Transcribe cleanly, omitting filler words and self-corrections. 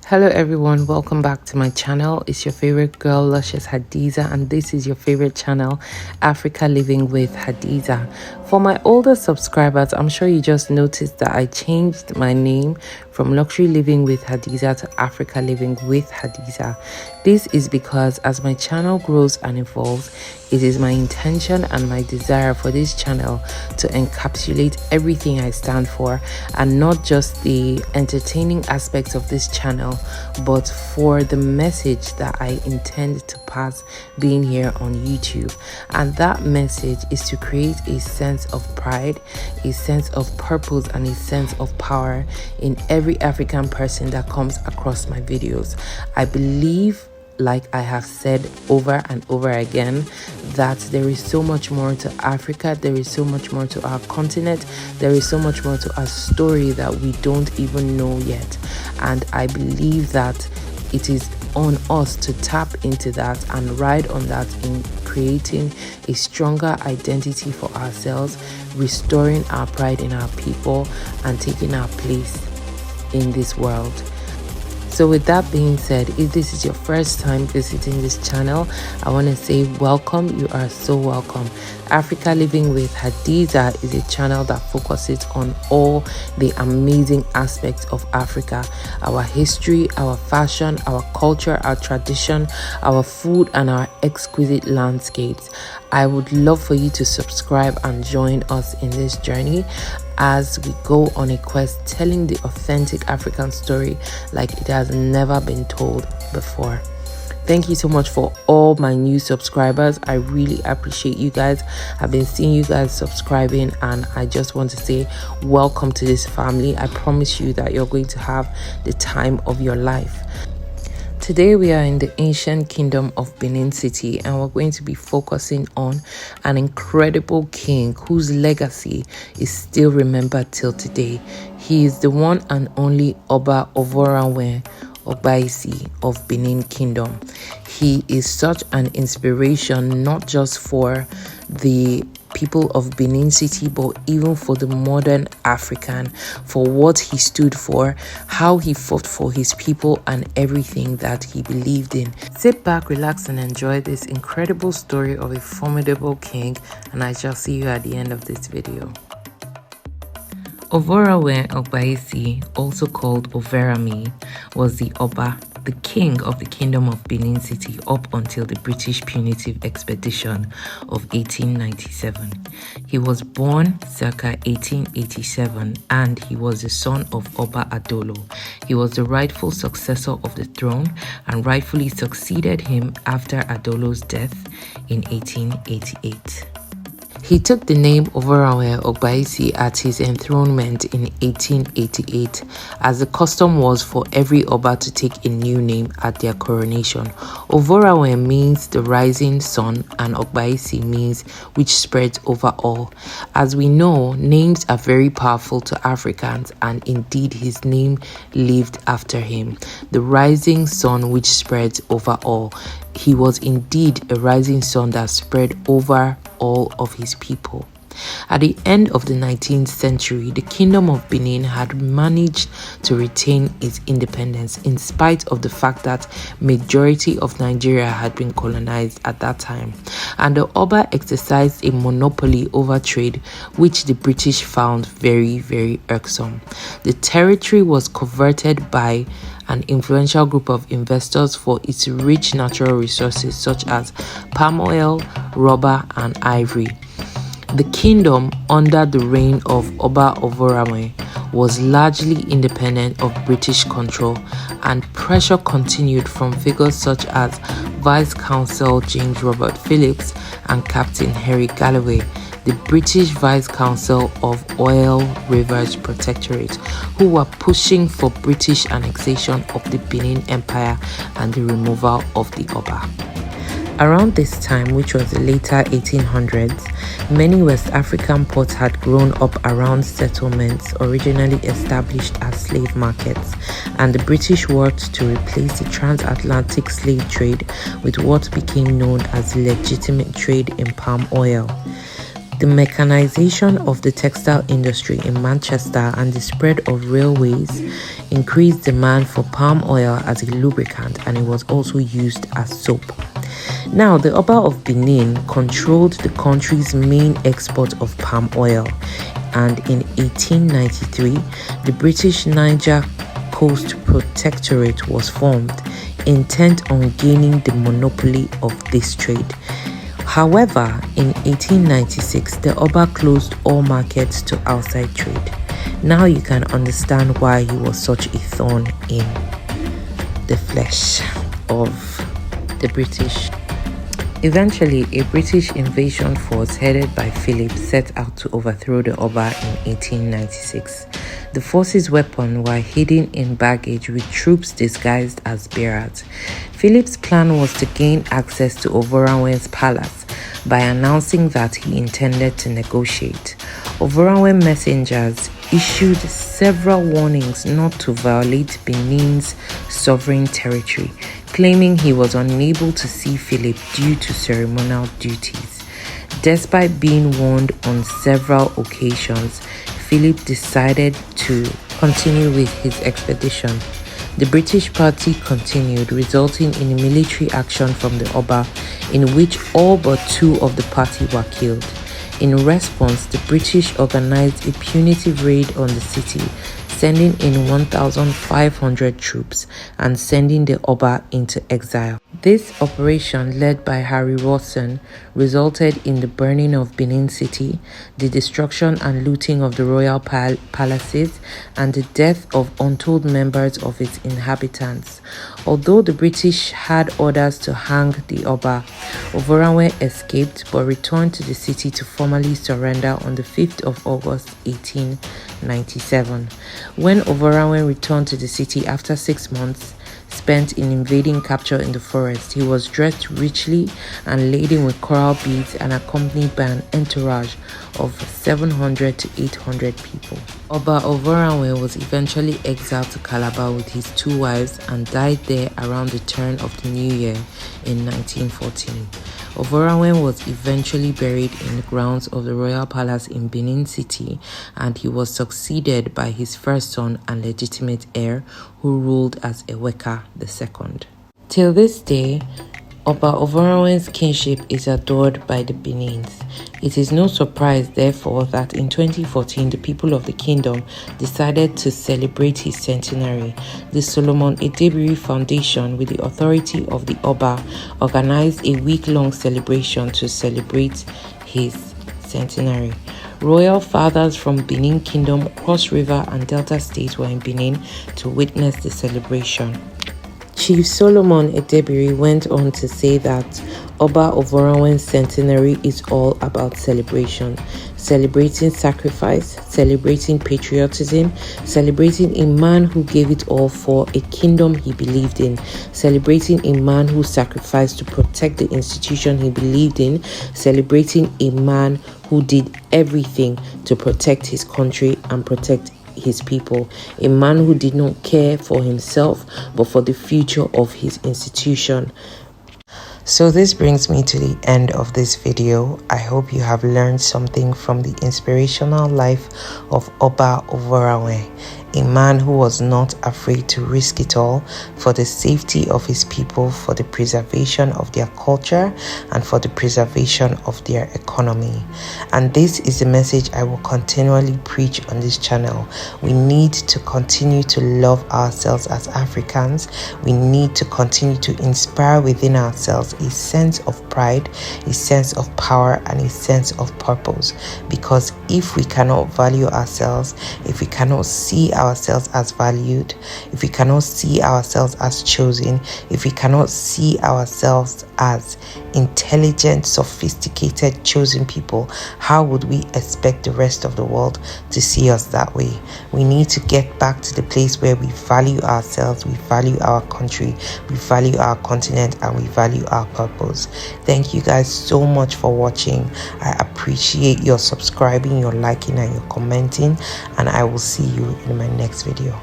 Hello everyone, welcome back to my channel. It's your favorite girl, Luscious Hadiza, and this is your favorite channel, Africa Living with Hadiza. For my older subscribers, I'm sure you just noticed that I changed my name from Luxury Living with Hadiza to Africa Living with Hadiza. This is because as my channel grows and evolves, it is my intention and my desire for this channel to encapsulate everything I stand for, and not just the entertaining aspects of this channel, but for the message that I intend to pass being here on YouTube. And that message is to create a sense of pride, a sense of purpose, and a sense of power in every African person that comes across my videos. I believe, like I have said over and over again, that there is so much more to Africa, there is so much more to our continent, there is so much more to our story that we don't even know yet. And I believe that it is on us to tap into that and ride on that in creating a stronger identity for ourselves, restoring our pride in our people, and taking our place in this world. So with that being said, if this is your first time visiting this channel, I want to say welcome. You are so welcome. Africa Living with Hadiza is a channel that focuses on all the amazing aspects of Africa: our history, our fashion, our culture, our tradition, our food, and our exquisite landscapes. I would love for you to subscribe and join us in this journey as we go on a quest telling the authentic African story like it has never been told before. Thank you so much for all my new subscribers. I really appreciate you guys. I've been seeing you guys subscribing, and I just want to say welcome to this family. I promise you that you're going to have the time of your life. Today we are in the ancient kingdom of Benin City, and we're going to be focusing on an incredible king whose legacy is still remembered till today. He is the one and only Oba OVONRAMWEN of Benin Kingdom. He is such an inspiration, not just for the people of Benin City, but even for the modern African, for what he stood for, how he fought for his people, and everything that he believed in. Sit back, relax, and enjoy this incredible story of a formidable king, and I shall see you at the end of this video. OVONRAMWEN, also called Overami, was the Oba, the king of the Kingdom of Benin City up until the British punitive expedition of 1897. He was born circa 1887, and he was the son of Oba Adolo. He was the rightful successor of the throne and rightfully succeeded him after Adolo's death in 1888. He took the name OVONRAMWEN at his enthronement in 1888, as the custom was for every Oba to take a new name at their coronation. OVONRAMWEN means the rising sun, and Ogbaisi means which spreads over all. As we know, names are very powerful to Africans, and indeed his name lived after him. The rising sun which spreads over all. He was indeed a rising sun that spread over all of his people. At the end of the 19th century, the Kingdom of Benin had managed to retain its independence in spite of the fact that majority of Nigeria had been colonized at that time, and the Oba exercised a monopoly over trade, which the British found very, very irksome. The territory was coveted by an influential group of investors for its rich natural resources such as palm oil, rubber, and ivory. The kingdom under the reign of Oba OVONRAMWEN was largely independent of British control, and pressure continued from figures such as Vice Consul James Robert Phillips and Captain Harry Galloway, the British Vice Consul of Oil Rivers Protectorate, who were pushing for British annexation of the Benin Empire and the removal of the Oba. Around this time, which was the later 1800s, many West African ports had grown up around settlements originally established as slave markets, and the British worked to replace the transatlantic slave trade with what became known as legitimate trade in palm oil. The mechanization of the textile industry in Manchester and the spread of railways increased demand for palm oil as a lubricant, and it was also used as soap. Now, the Oba of Benin controlled the country's main export of palm oil, and in 1893, the British Niger Coast Protectorate was formed, intent on gaining the monopoly of this trade. However, in 1896, the Oba closed all markets to outside trade. Now you can understand why he was such a thorn in the flesh of the British. Eventually, a British invasion force headed by Philip set out to overthrow the Oba in 1896. The force's weapons were hidden in baggage with troops disguised as bearers. Philip's plan was to gain access to OVONRAMWEN's palace by announcing that he intended to negotiate. OVONRAMWEN messengers issued several warnings not to violate Benin's sovereign territory, claiming he was unable to see Philip due to ceremonial duties. Despite being warned on several occasions, Philip decided to continue with his expedition. The British party continued, resulting in a military action from the Oba, in which all but 2 of the party were killed. In response, the British organized a punitive raid on the city, sending in 1,500 troops and sending the Oba into exile. This operation, led by Harry Watson, resulted in the burning of Benin City, the destruction and looting of the royal palaces, and the death of untold members of its inhabitants. Although the British had orders to hang the Oba, OVONRAMWEN escaped but returned to the city to formally surrender on the 5th of August 1897. When OVONRAMWEN returned to the city after 6 months spent in invading capture in the forest, he was dressed richly and laden with coral beads and accompanied by an entourage of 700 to 800 people. Oba OVONRAMWEN was eventually exiled to Calabar with his 2 wives and died there around the turn of the new year in 1914. OVONRAMWEN was eventually buried in the grounds of the royal palace in Benin City, and he was succeeded by his first son and legitimate heir, who ruled as Eweka II. Till this day, Oba OVONRAMWEN's kingship is adored by the Benins. It is no surprise, therefore, that in 2014 the people of the kingdom decided to celebrate his centenary. The Solomon Edebiri Foundation, with the authority of the Oba, organized a week-long celebration to celebrate his centenary. Royal fathers from Benin Kingdom, Cross River and Delta States were in Benin to witness the celebration. Chief Solomon Edebiri went on to say that Oba OVONRAMWEN's centenary is all about celebration, celebrating sacrifice, celebrating patriotism, celebrating a man who gave it all for a kingdom he believed in, celebrating a man who sacrificed to protect the institution he believed in, celebrating a man who did everything to protect his country and protect his people, a man who did not care for himself but for the future of his institution. So this brings me to the end of this video. I hope you have learned something from the inspirational life of Oba OVONRAMWEN, a man who was not afraid to risk it all for the safety of his people, for the preservation of their culture, and for the preservation of their economy. And this is the message I will continually preach on this channel. We need to continue to love ourselves as Africans. We need to continue to inspire within ourselves a sense of pride, a sense of power, and a sense of purpose. Because if we cannot value ourselves, if we cannot see ourselves as valued, if we cannot see ourselves as chosen, if we cannot see ourselves as intelligent, sophisticated, chosen people, how would we expect the rest of the world to see us that way? We need to get back to the place where we value ourselves, we value our country, we value our continent, and we value our purpose. Thank you guys so much for watching. I appreciate your subscribing, your liking, and your commenting, and I will see you in my next video.